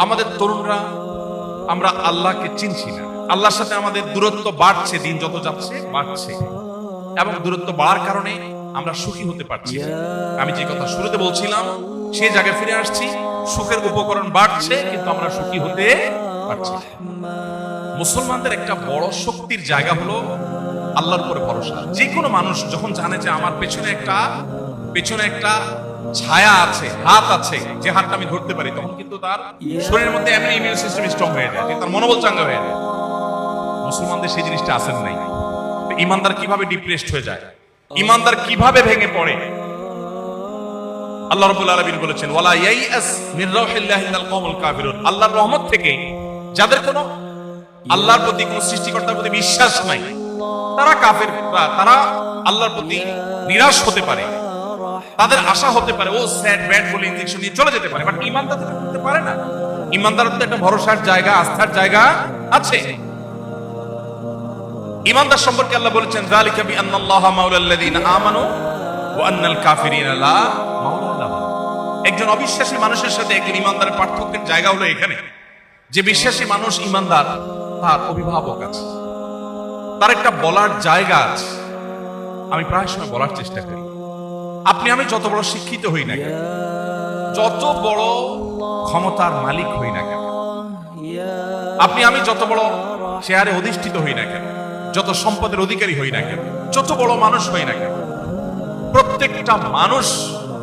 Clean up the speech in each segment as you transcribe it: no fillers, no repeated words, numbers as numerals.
আমাদের তরুণরা আমরা আল্লাহকে চিনছি না, আল্লাহর সাথে আমাদের দূরত্ব বাড়ছে, দিন যত যাচ্ছে বাড়ছে, এবং দূরত্ব বাড়ার কারণে আমরা সুখী হতে পারছি না। আমি যে কথা শুরুতে বলছিলাম সেই জায়গায় ফিরে আসছি, সুখের উপকরণ বাড়ছে কিন্তু আমরা সুখী হতে পারছি না। মুসলমানদের একটা বড় শক্তির জায়গা হলো আল্লাহর উপরে ভরসা। যে কোনো মানুষ যখন জানে যে আমার পেছনে একটা ছায়া আছে, হাত আছে, যে হাতটা আমি ধরতে পারি, তখন কিন্তু তার শরীরের মধ্যে এমনি ইমিউন সিস্টেম স্ট্রং হয়ে যায়, তার মনোবল চাঙ্গা হয়ে যায়। মুসলমানদের সেই জিনিসটা আসেন নাই। ইমানদার কিভাবে ডিপ্রেসড হয়ে যায়, ইমানদার কিভাবে ভেঙে পড়ে। আল্লাহ রাব্বুল আলামিন বলেছেন ওয়ালা ইয়াইআস মির রাউহিল্লাহি ইল্লাল কওমুল কাফিরুন, আল্লাহর রহমত থেকে যাদের কোনো আল্লাহর প্রতি কোনো সৃষ্টিকর্তার প্রতি বিশ্বাস নাই, তারা কাফের, তারা আল্লাহর প্রতি নিরাশ হতে পারে, তাদের আশা হতে পারে ও স্যাড ব্যাড বলে ইনজেকশন নিয়ে চলে যেতে পারে, বাট ইমানদার তো করতে পারে না। ইমানদারের তো একটা ভরসার জায়গা, আস্থার জায়গা আছে। ইমানদার সম্পর্কে আল্লাহ বলেছেন যালিকা বিআন্নাল্লাহা মাওলাল্লাযিনা আমানু ওয়া আন্নাল কাফিরিনা লা মাওলা লাহুম। একজন অবিশ্বাসী মানুষের সাথে একজন ইমানদারের পার্থক্যের জায়গা হলো এখানে যে বিশ্বাসী মানুষ, ইমানদার, তার অভিভাবক আছে, তার একটা বলার জায়গা আছে। আমি প্রায় সময় বলার চেষ্টা করি, আপনি আমি যত বড় শিক্ষিত হই না কেন, যত বড় ক্ষমতার মালিক হই না কেন, আপনি আমি যত বড় চেয়ারে অধিষ্ঠিত হই না কেন, যত সম্পদের অধিকারী হই না কেন, যত বড় মানুষ হই না কেন, প্রত্যেকটা মানুষ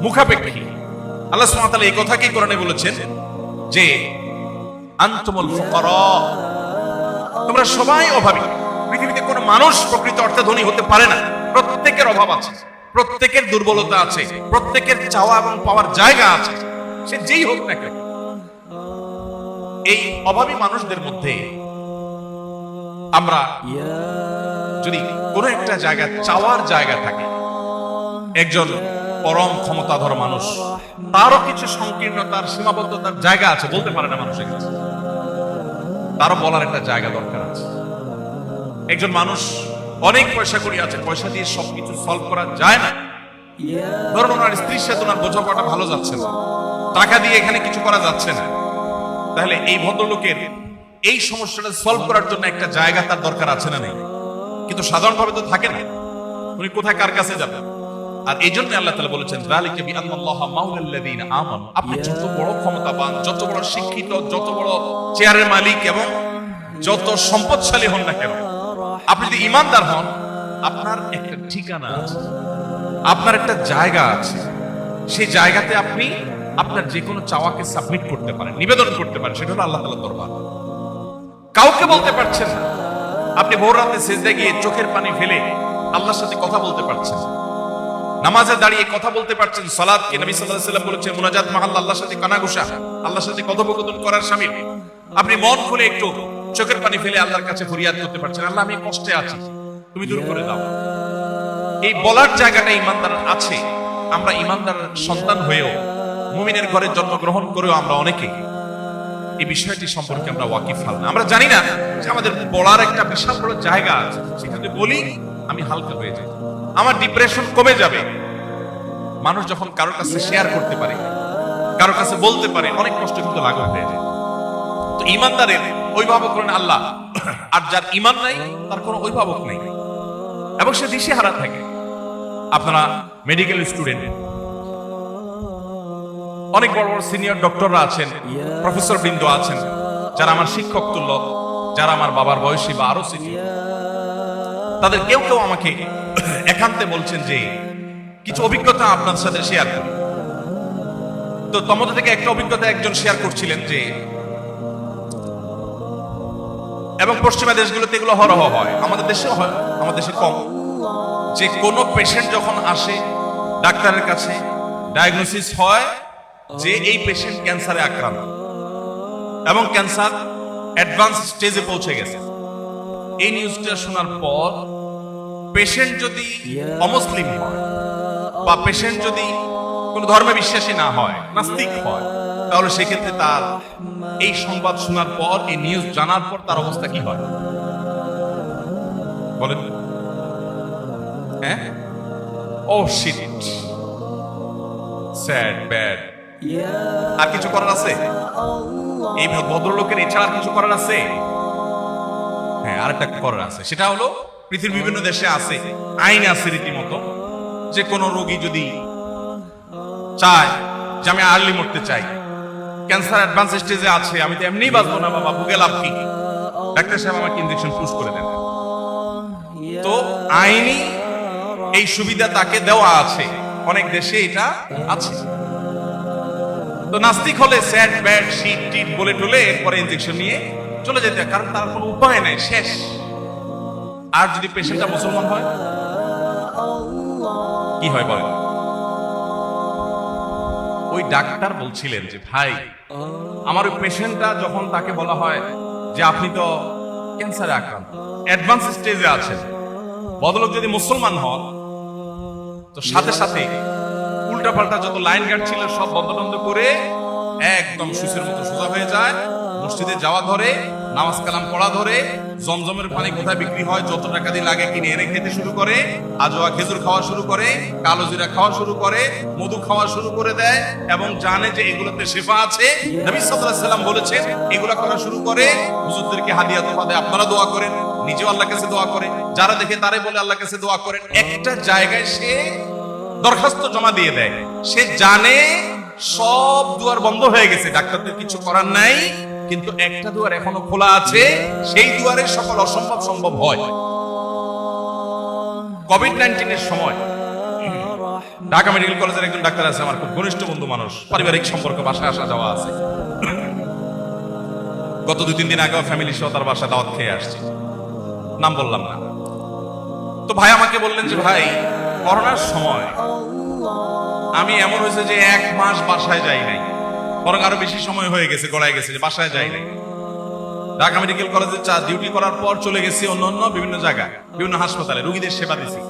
মুখাপেক্ষী। আল্লাহ সুবহানাহু ওয়া তাআলা এই কথাকেই কোরআনে বলেছেন যে আনতুমুল ফুকারা, তোমরা সবাই অভাবী। পৃথিবীতে কোনো মানুষ প্রকৃত অর্থে ধনী হতে পারে না, প্রত্যেকের অভাব আছে, প্রত্যেকের দুর্বলতা আছে, প্রত্যেকের চাওয়া এবং পাওয়ার জায়গা আছে, সে যেই হোক না কেন। এই অভাবী মানুষদের মধ্যে আমরা যদি কোনো একটা জায়গা চাওয়ার জায়গা থাকে, একজন পরম ক্ষমতাধর মানুষ, তারও কিছু সংকীর্ণতার সীমাবদ্ধতার জায়গা আছে, বলতে পারে না মানুষের কাছে, তারও বলার একটা জায়গা দরকার আছে। একজন মানুষ অনেক পয়সা করি আছে, পয়সা দিয়ে সবকিছু সলভ করা যায় না। ধরুন ওনার স্ত্রীর সাথে ওনার বোঝাপড়া ভালো যাচ্ছে না, টাকা দিয়ে এখানে কিছু করা যাচ্ছে না, তাহলে এই ভদ্রলোকের এই সমস্যাটা সলভ করার জন্য একটা জায়গা তার দরকার আছে না নেই? কিন্তু সাধারণভাবে তো থাকে না, উনি কোথায় কার কাছে যাবেন? আর এই জন্য আল্লাহ তাআলা বলেছেন যালিকা বিআন্নাল্লাহা মাওলাল্লাযিনা আমানু। আপনি যত বড় ক্ষমতাবান, যত বড় শিক্ষিত, যত বড় চেয়ারের মালিক এবং যত সম্পদশালী হন না কেন, আপনি যদি ইমানদার হন, আপনার একটা ঠিকানা আছে, আপনার একটা জায়গা আছে। সেই জায়গাতে আপনি আপনার যে কোনো চাওয়াকে সাবমিট করতে পারেন, নিবেদন করতে পারেন, সেটা হলো আল্লাহ তাআলার দরবার। কাউকে বলতে পারছেন না, আপনি ভোর রাতে সিজদায় গিয়ে চোখের পানি ফেলে আল্লাহর সাথে কথা বলতে পারছেন, নামাজে দাঁড়িয়ে কথা বলতে পারছেন। সালাতকে নবী সাল্লাল্লাহু আলাইহি ওয়াসাল্লাম বলেছেন মুনাজাত মাহাল, আল্লাহর সাথে কানাঘুষা, আল্লাহর সাথে কথোপকথন করার শামিল। আপনি মন খুলে একটু চোখের পানি ফেলে আল্লাহর কাছে ফরিয়াদ করতে পারছেন, আল্লাহ আমি কষ্টে আছি, তুমি দূর করে দাও। এই বলার জায়গাটা ইমানদার আছে। আমরা ইমানদার সন্তান হয়েও, মুমিনের ঘরে জন্মগ্রহণ করেও আমরা অনেকে এই বিষয়টি সম্পর্কে আমরা ওয়াকিফ না। আমরা জানি না যে আমাদের বলার একটা বিশাল বড় জায়গা আছে, সেখানে বলি আমি হালকা হয়ে যাই, আমার ডিপ্রেশন কমে যাবে। মানুষ যখন কারোর কাছে শেয়ার করতে পারে, কারোর কাছে বলতে পারে, অনেক কষ্ট কিন্তু লাঘব হয়ে যায়। তো ইমানদারের অভিভাবক করেন আল্লাহ, আর যার ইমান নাই তার কোনো অভিভাবক নেই এবং সে দিশেহারা থাকে। আপনারা মেডিকেল স্টুডেন্ট, অনেক বড় বড় সিনিয়র ডক্টররা আছেন, প্রফেসর বৃন্দ আছেন, যারা আমার শিক্ষক তুল্য, যারা আমার বাবার বয়সী বা আরো সিনিয়র, তাদের কেউ কেউ আমাকে একান্তে বলছেন যে কিছু অভিজ্ঞতা আপনার সাথে শেয়ার করি। তো তোমাদের থেকে একটা অভিজ্ঞতা একজন শেয়ার করছিলেন যে, এবং পশ্চিমা দেশগুলোতে এগুলো হরহ হয়, আমাদের দেশেও হয়, আমাদের দেশে কম, যে কোনো পেশেন্ট যখন আসে ডাক্তারের কাছে, ডায়াগনোসিস হয় যে এই পেশেন্ট ক্যান্সারে আক্রান্ত এবং ক্যান্সার অ্যাডভান্স স্টেজে পৌঁছে গেছে। এই নিউজটা শোনার পর পেশেন্ট যদি অমুসলিম হয় বা পেশেন্ট যদি কোন ধর্মে বিশ্বাসী না হয়, নাস্তিক হয়, তাহলে সেক্ষেত্রে তার এই সংবাদ শোনার পর, এই নিউজ জানার পর তার অবস্থা কি হয় বলেন? হ্যাঁ, ও শিট, স্যাড, ব্যাড। আর কিছু করার আছে? এই ভদ্রলোকের এছাড়া আর কিছু করার আছে? হ্যাঁ, আরেকটা করার আছে। সেটা হলো পৃথিবীর বিভিন্ন দেশে আছে, আইন আছে রীতিমতো, যে কোনো রোগী যদি চায় যে আমি আর্লি মরতে চাই, ক্যান্সার অ্যাডভান্স স্টেজে আছে, আমি তো এমনিই বাঁচবো না বাবা, ভুগে লাভ কি, ডাক্তার সাহেব আমাকে ইনজেকশন পুশ করে দেন। তো আইনি এই সুবিধা তাকে দেওয়া আছে, অনেক দেশে এটা আছে। তো নাস্তিক হলে স্যাট ব্যাট শীত টিট বলে টলে এরপরে ইনজেকশন নিয়ে চলে যেতে, কারণ তার কোনো উপায় নাই, শেষ। আর যদি পেশেন্টটা মুসলমান হয় কি হয় বলেন? ওই ডাক্তার বলছিলেন যে ভাই, আমার ওই পেশেন্টটা যখন তাকে বলা হয় যে আপনি তো ক্যান্সারে আক্রান্ত, অ্যাডভান্স স্টেজে আছেন, বদলোক যদি মুসলমান হন তো সাথে সাথে উল্টাপাল্টা যত লাইন গার্ড ছিল সব বন্ধ বন্ধ করে একদম সুসের মতো সোজা হয়ে যায়, মসজিদে যাওয়া ধরে, নামাজ কালাম পড়া ধরে, জমজমের পানি কোথায় বিক্রি হয় যত টাকা দিয়ে লাগে কিনে এনে খেতে শুরু করে, আজোয়া খেজুর খাওয়া শুরু করে, কালো জিরা খাওয়া শুরু করে, মধু খাওয়া শুরু করে দেয়, এবং জানে যে এগুলোতে শিফা আছে। নবী সাল্লাল্লাহু আলাইহি সাল্লাম বলেছেন এগুলো করা শুরু করে, হুজুরদেরকে হাদিয়া তোফা দেয়, আপনারা দোয়া করেন, নিজেও আল্লাহর কাছে দোয়া করে, যারা দেখে তারে বলে আল্লাহর কাছে দোয়া করেন। একটা জায়গায় সে দরখাস্ত জমা দিয়ে দেয়, সে জানে সব দুয়ার বন্ধ হয়ে গেছে, ডাক্তারদের কিছু করার নাই, কিন্তু একটা দুয়ার এখনো খোলা আছে, সেই দুয়ারে সকল অসম্ভব সম্ভব হয়। কোভিড-19 এর সময় ঢাকা মেডিকেল কলেজের একজন ডাক্তার আছে, আমার খুব ঘনিষ্ঠ বন্ধু মানুষ, পারিবারিক সম্পর্ক, বাসায় আসা যাওয়া আছে। গত 2-3 দিন আগে ফ্যামিলি সহ তার বাসায় দাওয়াত খেয়ে আসছি, নাম বললাম না। তো ভাই আমাকে বললেন যে ভাই, করোনার সময় আমি এমন হয়েছে যে 1 মাস বাসায় যাই নাই, বরং আরো বেশি সময় হয়ে গেছে, গড়ায় গেছে যে বাসায় যাই নাই। ঢাকা মেডিকেল কলেজে ডিউটি করার পর চলে গেছি অন্য বিভিন্ন জায়গায়, বিভিন্ন হাসপাতালে রোগীদের সেবা দিছি,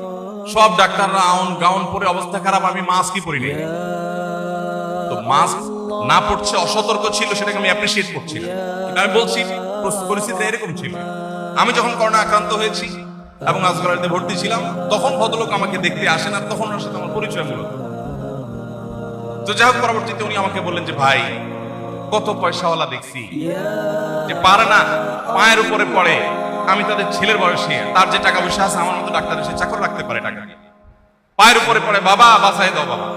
সব ডাক্তাররা গাউন পরে অবস্থা খারাপ, আমি মাস্কই পরি নাই। তো মাস্ক না পড়ছে অসতর্ক ছিল, সেটাকে আমি অ্যাপ্রিসিয়েট করছি না, কিন্তু আমি বলছি পরিস্থিতি এরকম ছিল। আমি যখন করোনা আক্রান্ত হয়েছি এবং আজগরাতে ভর্তি ছিলাম, তখন ভদ্রলোক আমাকে দেখতে আসেন, আর তখন ওর সাথে আমার পরিচয় মূলত। তো যাই হোক, পরবর্তীতে উনি আমাকে বললেন যে ভাই, কত পয়সাওয়ালা দেখছি যে পারে না, পায়ের উপরে পড়ে, আমি তাদের ছেলের বয়সে, তার যে টাকা পয়সা আছে আমার মতো ডাক্তার এসে চাকর রাখতে পারে, টাকা দিয়ে পায়ের উপরে পড়ে, বাবা বাঁচাই দাও, বাবা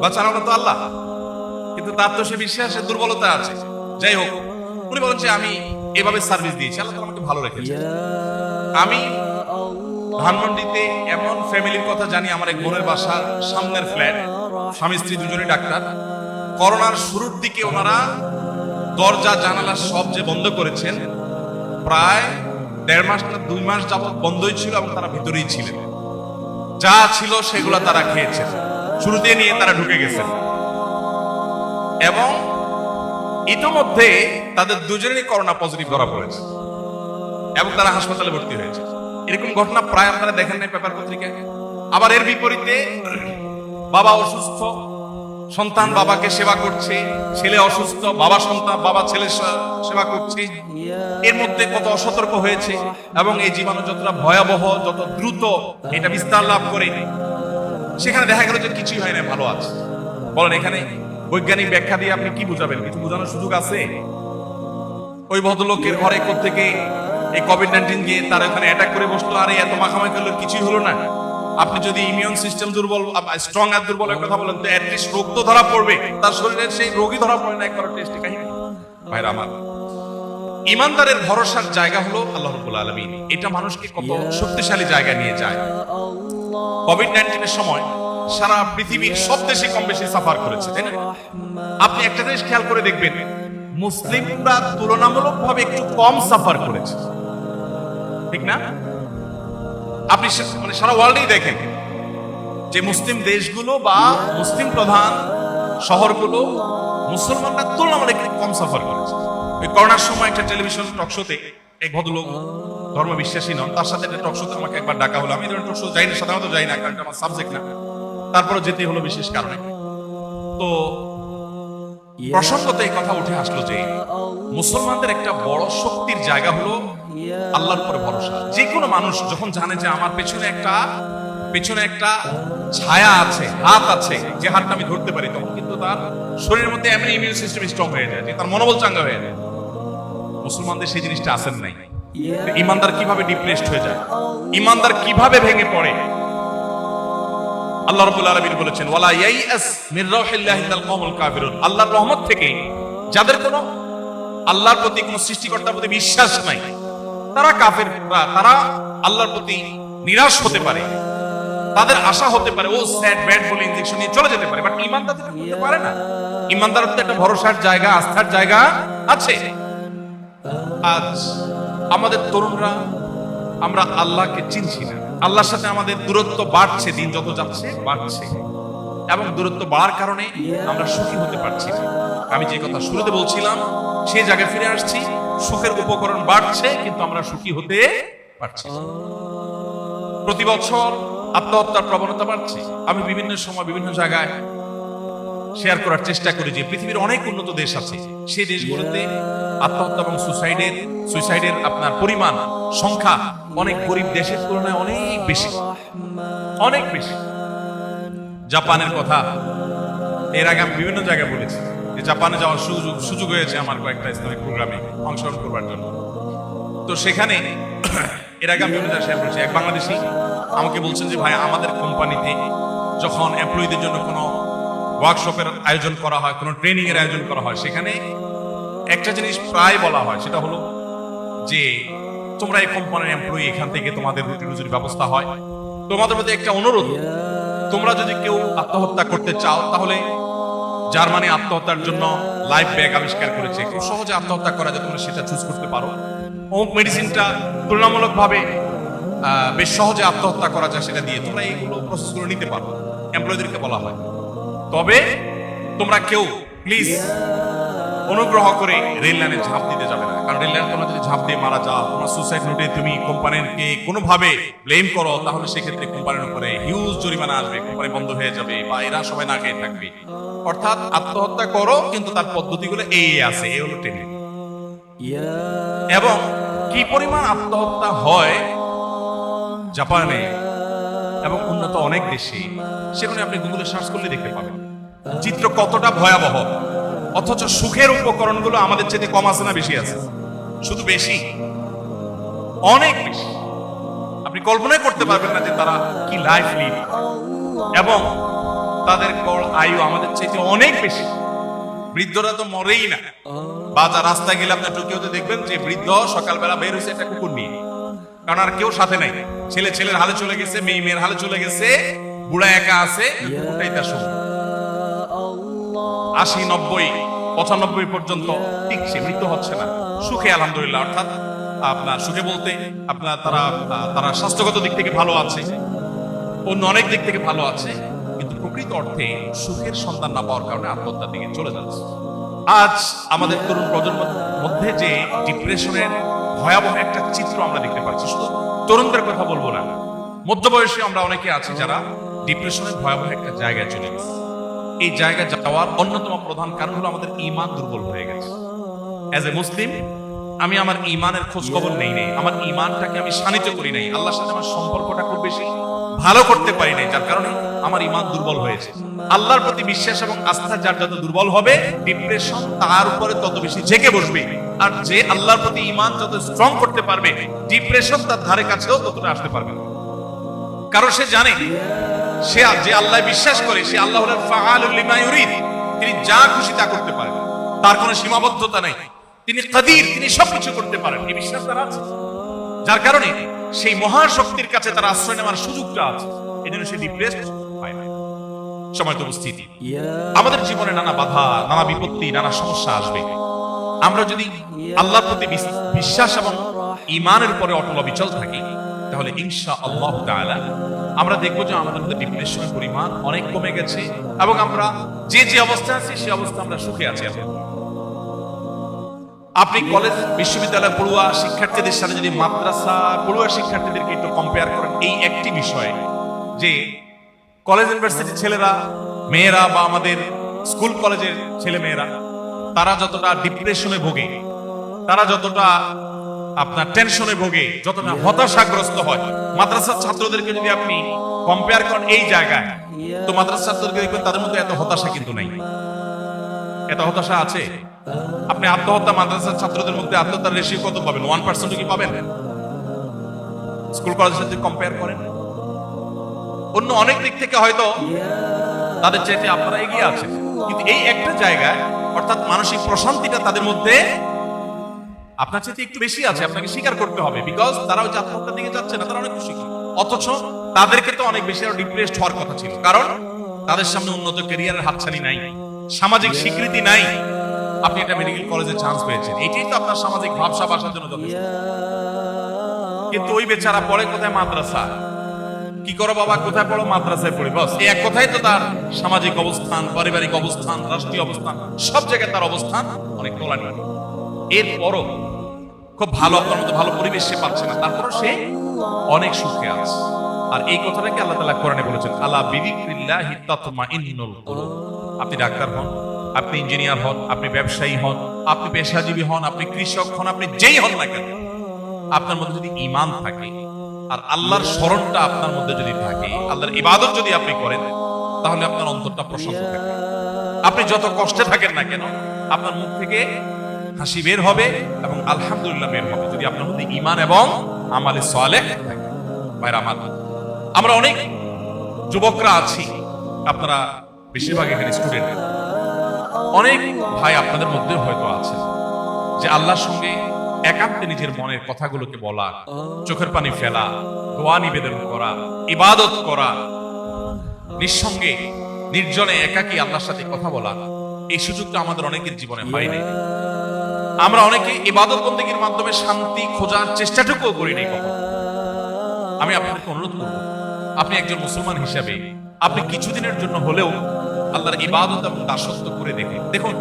বাঁচানোর তো আল্লাহ, কিন্তু তার তো সে বিশ্বাসের দুর্বলতা আছে। যাই হোক, উনি বলেন যে আমি এভাবে সার্ভিস দিয়েছি, আল্লাহ তো আমাকে ভালো রেখেছে। আমি ধানমন্ডিতে এমন ফ্যামিলির কথা জানি, আমার এক বোনের বাসার সামনের ফ্ল্যাট, স্বামী স্ত্রী দুজনেই ডাক্তার। করোনার শুরুর দিকে ওনারা দরজা জানালা সব যে বন্ধ করেছেন, প্রায় 1.5 মাস না 2 মাস যাবত বন্ধই ছিল, এবং তারা ভিতরেই ছিলেন, যা ছিল সেগুলো তারা খেয়েছেন, শুরুতে নিয়ে তারা ঢুকে গেছেন, এবং ইতোমধ্যে তাদের দুজনেরই করোনা পজিটিভ ধরা পড়েছে এবং তারা হাসপাতালে ভর্তি হয়েছে। এরকম ঘটনা প্রায় আপনারা দেখেন নাই পেপার পত্রিকায়। আবার এর বিপরীতে বাবা অসুস্থ, সন্তান বাবাকে সেবা করছে, ছেলে অসুস্থ, বাবা ছেলে সেবা করছে। এর মধ্যে কত অসতর্ক হয়েছে, এবং এই জীবাণু যতটা ভয়াবহ, যত দ্রুত এটা বিস্তার লাভ করে, সেখানে দেখা গেল যে কিছুই হয় না, ভালো আছে। বলেন এখানে বৈজ্ঞানিক ব্যাখ্যা দিয়ে আপনি কি বুঝাবেন? কিছু বোঝানোর সুযোগ আছে? ওই ভদ্রলোকের ঘরে থেকে এই কোভিড-19 গিয়ে তার ওখানে অ্যাটাক করে বসলো, আর এত মাখামাখি করলো, কিছুই হলো না। আপনি যদি ইমিউন সিস্টেম দুর্বল, স্ট্রং আর দুর্বলের কথা বলেন, তো অ্যাটলিস্ট রোগ তো ধরা পড়বে, তার শরীরের সেই রোগই ধরা পড়ে না, একবার টেস্টে কাহিনী। ভাইরা আমার, ইমানদারের ভরসার জায়গা হলো আল্লাহ রাব্বুল আলামিন। এটা মানুষকে কত শক্তিশালী জায়গা নিয়ে যায়। কোভিড-19 এর সময় সারা পৃথিবীর সব দেশে কম বেশি সাফার করেছে, তাই না? আপনি একটা জিনিস খেয়াল করে দেখবেন, মুসলিমরা তুলনামূলকভাবে একটু কম সাফার করেছে, ঠিক না? আপনি মানে সারা ওয়ার্ল্ডেই দেখেন যে মুসলিম দেশগুলো বা মুসলিম প্রধান শহরগুলো মুসলমানরা তুলনামূলক কম সাফার করেছে। ওই করোনার সময় একটা টেলিভিশন টকশোতে এক ভদ্রলোক, ধর্ম বিশ্বাসী নন, তার সাথে একটা টকশোতে আমাকে একবার ডাকা হলো। আমি ধরেন টকশো যাই না, সাধারণত যাই না, কারণ আমার সাবজেক্ট না, তারপরে যেতে হলো বিশেষ কারণে। তো প্রসঙ্গতে এই কথা উঠে আসলো যে মুসলমানদের একটা বড় শক্তির জায়গা হলো আল্লাহর উপরে ভরসা। যে কোনো মানুষ যখন জানে যে আমার পেছনে একটা ছায়া আছে, হাত আছে, যে হাতটা আমি ধরতে পারি, তখন কিন্তু তার শরীরের মধ্যে এমনি ইমিউন সিস্টেম স্ট্রং হয়ে যায়, যে তার মনোবল চাঙ্গা হয়ে যায়। মুসলমানদের সেই জিনিসটা আসেন নাই। ইমানদার কিভাবে ডিপ্রেসড হয়ে যায়, ইমানদার কিভাবে ভেঙে পড়ে। আল্লাহ রাব্বুল আলামিন বলেছেন, ওয়ালা ইয়াইআস মির রাউহিল্লাহি ইল্লাল কওমুল কাফিরুন, আল্লাহর রহমত থেকে যাদের কোনো আল্লাহর প্রতি কোনো সৃষ্টিকর্তার প্রতি বিশ্বাস নাই, তারা কাফেররা, তারা আল্লাহর প্রতি নিরাশ হতে পারে, তাদের আশা হতে পারে, ও স্যাড ব্যাড বলে ইনজেকশন নিয়ে চলে যেতে পারে, বাট ইমানদার তো করতে পারে না। ইমানদার তো একটা ভরসার জায়গা, আস্থার জায়গা আছে। আজ আমাদের তরুণরা, আমরা আল্লাহকে চিনছি না, আল্লাহর সাথে আমাদের দূরত্ব বাড়ছে, দিন যত যাচ্ছে বাড়ছে, এবং দূরত্ব বাড়ার কারণে আমরা সুখী হতে পারছি না। আমি যে কথা শুরুতে বলছিলাম সেই জায়গায় ফিরে আসছি, সুখের উপকরণ বাড়ছে কিন্তু আমরা সুখী হতে পারছি না। প্রতি বছর আত্মহত্যার প্রবণতা বাড়ছে। আমি বিভিন্ন সময় বিভিন্ন জায়গায় শেয়ার করার চেষ্টা করি যে পৃথিবীর অনেক উন্নত দেশ আছে, সেই দেশগুলোতে আত্মহত্যা এবং সুইসাইডের আপনার পরিমাণ, সংখ্যা অনেক গরিব দেশের তুলনায় অনেক বেশি, অনেক বেশি। জাপানের কথা এর আগে আমি বিভিন্ন জায়গায় বলেছি যে জাপানে যাওয়ার সুযোগ হয়েছে আমার কয়েকটা ইসলামিক প্রোগ্রামে অংশগ্রহণ করবার জন্য। তো সেখানে এর আগে আমি বিভিন্ন জায়গায় শেয়ার করেছি, এক বাংলাদেশি আমাকে বলছেন যে ভাই, আমাদের কোম্পানিতে যখন এমপ্লয়ীদের জন্য কোনো ওয়ার্কশপের আয়োজন করা হয়, কোনো ট্রেনিং এর আয়োজন করা হয়, সেখানে একটা জিনিস প্রায় বলা হয়, সেটা হলো যে তোমরা এই কোম্পানির এমপ্লয়ি, এখান থেকে তোমাদের রুটি রুজির ব্যবস্থা হয়, তোমাদের প্রতি একটা অনুরোধ, তোমরা যদি কেউ আত্মহত্যা করতে চাও তাহলে জার্মানি আত্মহত্যার জন্য লাইফ ব্যাগ আবিষ্কার করেছে, খুব সহজে আত্মহত্যা করা যায়, তোমরা সেটা চুজ করতে পারো। অমুক মেডিসিনটা তুলনামূলকভাবে বেশ সহজে আত্মহত্যা করা যায়, সেটা দিয়ে তোমরা এইগুলো প্রসেসগুলো নিতে পারো, এমপ্লয়ীদেরকে বলা হয়। তবে তোমরা কেউ প্লিজ অনুগ্রহ করে রেল লাইনে ঝাঁপ দিতে যাবে না, কারণ রেল লাইনে তোমরা যদি ঝাঁপ দিয়ে মারা যাও, তোমার সুসাইড নোটে তুমি কোম্পানিকে কোনোভাবে ব্লেম করো, তাহলে সেক্ষেত্রে কোম্পানির উপরে হিউজ জরিমানা আসবে, কোম্পানি বন্ধ হয়ে যাবে, বা এরা সবাই না খেয়ে থাকবে। অর্থাৎ আত্মহত্যা করো, কিন্তু তার পদ্ধতিগুলো এই আছে, এই হলো টেকনিক। এবং কি পরিমাণ আত্মহত্যা হয় জাপানে এবং উন্নত অনেক দেশে, সেখানে আপনি গুগলে সার্চ করলে দেখতে পাবেন চিত্র কতটা ভয়াবহ। অথচ সুখের উপকরণগুলো আমাদের চেয়ে কম আছে না বেশি আছে? শুধু বেশি, অনেক বেশি। আপনি কল্পনাই করতে পারবেন না যে তারা কি লাইফ লিড, এবং তাদের গড় আয়ু আমাদের চেয়ে অনেক বেশি। বৃদ্ধরা তো মরেই না। বাজার রাস্তায় গেলে আপনি টোকিওতে দেখবেন যে বৃদ্ধ সকালবেলা বের হয়েছে একটা কুকুর নিয়ে, কারণ আর কেউ সাথে নাই, ছেলে ছেলের হালে চলে গেছে, মেয়ে মেয়ের হালে চলে গেছে, বুড়া একা আছে, কুকুরটাই তার সঙ্গে। 80, 90, 95 পর্যন্ত ঠিক সে মৃত্যু হচ্ছে না, সুখে আলহামদুলিল্লাহ। অর্থাৎ আপনার সুখে বলতে আপনার তারা স্বাস্থ্যগত দিক থেকে ভালো আছে, অন্য অনেক দিক থেকে ভালো আছে, কিন্তু প্রকৃত অর্থে সুখের সন্ধান না পাওয়ার কারণে আত্মহত্যার দিকে চলে যাচ্ছে। আজ আমাদের তরুণ প্রজন্মের মধ্যে যে ডিপ্রেশনের ভয়াবহ একটা চিত্র আমরা দেখতে পাচ্ছি, শুধু তরুণদের কথা বলবো না, মধ্যবয়সী আমরা অনেকে আছি যারা ডিপ্রেশনের ভয়াবহ একটা জায়গায় চলে গেছে। এই জায়গায় যাওয়ার অন্যতম প্রধান কারণ হলো আমাদের ঈমান দুর্বল হয়ে গেছে। অ্যাজ এ মুসলিম আমি আমার ঈমানের খোঁজ খবর নেই, আমার ঈমানটাকে আমি শানিত করি নাই, আল্লাহর সাথে আমার সম্পর্কটা খুব বেশি ভালো করতে পারি নাই, যার কারণে আমার ঈমান দুর্বল হয়েছে। আল্লাহর প্রতি বিশ্বাস এবং আস্থা যার যত দুর্বল হবে, ডিপ্রেশন তার উপরে তত বেশি জেগে বসবে। আর যে আল্লাহর প্রতি ঈমান যত স্ট্রং করতে পারবে, ডিপ্রেশন তার ধারে কাছেও ততটা আসতে পারবে না। কারণ সে জানে সে যে আল্লাহ বিশ্বাস করে, সে আল্লাহ হলেন ফাআলুল লিমা ইউরিদ, তিনি যা খুশি তা করতে পারেন, তার কোনো সীমাবদ্ধতা নেই, তিনি কাদির, তিনি সবকিছু করতে পারেন, এই বিশ্বাস তার আছে। যার কারণে সেই মহাশক্তির কাছে তার আশ্রয় নেওয়ার সুযোগটা আছে, এজন্য সে ডিপ্রেসড হয় না। সময় তো উপস্থিতি, আমাদের জীবনে নানা বাধা, নানা বিপত্তি, নানা সমস্যা আসবে। আমরা যদি আল্লাহর প্রতি বিশ্বাস এবং ঈমানের উপরে অটল অবিচল থাকি, তাহলে ইনশাআল্লাহ তাআলা আমরা দেখবো যে আমাদের মধ্যে ডিপ্রেশনের পরিমাণ অনেক কমে গেছে, এবং আমরা যে যে অবস্থা আছি সেই অবস্থা আমরা সুখে আছি। আপনি কলেজ বিশ্ববিদ্যালয় পড়ুয়া শিক্ষার্থীদের সাথে যদি মাদ্রাসা পড়ুয়া শিক্ষার্থীদেরকে একটু কম্পেয়ার করেন এই একটি বিষয়ে, যে কলেজ ইউনিভার্সিটির ছেলেরা মেয়েরা বা আমাদের স্কুল কলেজের ছেলে মেয়েরা, তারা যতটা ডিপ্রেশনে ভোগে, তারা যতটা আপনার টেনশনে ভোগে, যতটা হতাশাগ্রস্ত হয়, মাদ্রাসার ছাত্রদেরকে যদি আপনি কম্পেয়ার করেন এই জায়গায়, তো মাদ্রাসার ছাত্রদেরকে দেখবেন তাদের মধ্যে এত হতাশা কিন্তু নাই। এত হতাশা আছে? আপনি আত্মহত্যা মাদ্রাসার ছাত্রদের মধ্যে আত্মহত্যার রেশিও কত পাবেন? 1% কি পাবেন? স্কুল কলেজের সাথে কম্পেয়ার করেন। অন্য অনেক দিক থেকে হয়তো তাদের চাইতে আপনারা এগিয়ে আছেন, কিন্তু এই একটা জায়গায় অর্থাৎ মানসিক প্রশান্তিটা তাদের মধ্যে আপনার চাইতে একটু বেশি আছে। আপনাকে স্বীকার করতে হবে, বিকজ তারা ওই আত্মহত্যার দিকে যাচ্ছে না, তারা অনেক খুশি। অথচ তাদেরকে তো অনেক বেশি আরো ডিপ্রেসড হওয়ার কথা ছিল, কারণ তাদের সামনে উন্নত ক্যারিয়ারের হাতছানি নাই, সামাজিক স্বীকৃতি নাই। আপনি একটা মেডিকেল কলেজে চান্স পেয়েছেন, এটাই তো আপনার সামাজিক ভাবসাব আসার জন্য যথেষ্ট। কিন্তু ওই বেচারা পড়ে কোথায়? মাদ্রাসা। কি করো বাবা? কোথায় পড়ো? মাদ্রাসায় পড়ি। বস, এই এক কথাই তো তার সামাজিক অবস্থান, পারিবারিক অবস্থান, রাষ্ট্রীয় অবস্থান, সব জায়গায় তার অবস্থান অনেক তোলানি। এরপরও খুব ভালো, আপনার মতো ভালো পরিবেশ সে পাচ্ছে না, তারপরও সে অনেক সুখে আছে। আর এই কথাটাকে আল্লাহ তাআলা কোরআনে বলেছেন, আলা বিযিকরিল্লাহি তাতমাইন্নুল কুলুব। আপনি ডাক্তার হন, আপনি ইঞ্জিনিয়ার হন, আপনি ব্যবসায়ী হন, আপনি পেশাজীবী হন, আপনি কৃষক হন, আপনি যেই হন না কেন, আপনার মধ্যে যদি ঈমান থাকে আর আল্লাহর স্মরণটা আপনার মধ্যে যদি থাকে, আল্লাহর ইবাদত যদি আপনি করেন, তাহলে আপনার অন্তরটা প্রশান্ত থাকবে। আপনি যত কষ্টে থাকেন না কেন, আপনার মুখ থেকে হাসি বের হবে এবং আলহামদুলিল্লাহ বের হবে, যদি আপনার মধ্যে ঈমান এবং আমালে সালেহ থাকে। ভাইরা আমার, আমরা অনেক যুবকরা আছি, আপনারা বেশিরভাগ এখানে স্টুডেন্ট, অনেক ভাই আপনাদের মধ্যে হয়তো আছে যে আল্লাহর সঙ্গে একান্তে নিজের মনের কথাগুলোকে বলা, চোখের পানি ফেলা, দোয়া নিবেদন করা, ইবাদত করা, নিঃসঙ্গে নির্জনে একাকী আল্লাহর সাথে কথা বলা, এই সুযোগটা আমাদের অনেকের জীবনে হয়নি। আমরা অনেকে ইবাদত বন্দেগীর মাধ্যমে শান্তি খোঁজার চেষ্টাটুকুও করি নাই কখনো। আমি আপনাকে অনুরোধ করব, আপনি একজন মুসলমান হিসাবে আপনি কিছুদিনের জন্য হলেও আল্লাহর ইবাদত এবং দাসত্ব করে দেখুন। দেখুন,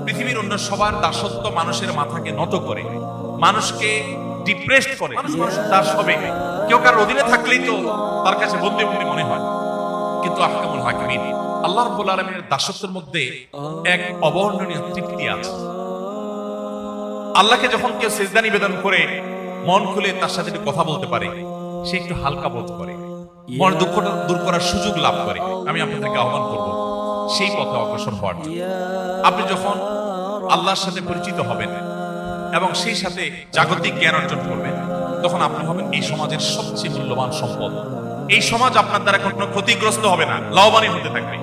পৃথিবীর অন্য সবার দাসত্ব মানুষের মাথাকে নত করে, মানুষকে ডিপ্রেসড করে, মানুষের দাস হবে। কেউ কারোর অধীনে থাকলেই তো তার কাছে বন্দী বন্দী মনে হয়। কিন্তু আহকামুল হাকিমিন আল্লাহ রাব্বুল আলামিনের দাসত্বের মধ্যে এক অবর্ণনীয় তৃপ্তি আছে। আল্লাহকে যখন কেউ সিজদা নিবেদন করে মন খুলে তার সাথে একটু কথা বলতে পারে, সে একটু হালকা বোধ করে, মন দুঃখটা দূর করার সুযোগ লাভ করে। আমি আপনাদেরকে আহ্বান করব সেই পথে অগ্রসর হওয়ার জন্য। আপনি যখন আল্লাহর সাথে পরিচিত হবেন এবং সেই সাথে জাগতিক জ্ঞান অর্জন করবেন, তখন আপনি হবেন এই সমাজের সবচেয়ে মূল্যবান সম্পদ। এই সমাজ আপনার দ্বারা কোনো ক্ষতিগ্রস্ত হবে না, লাভবানই হতে থাকবে।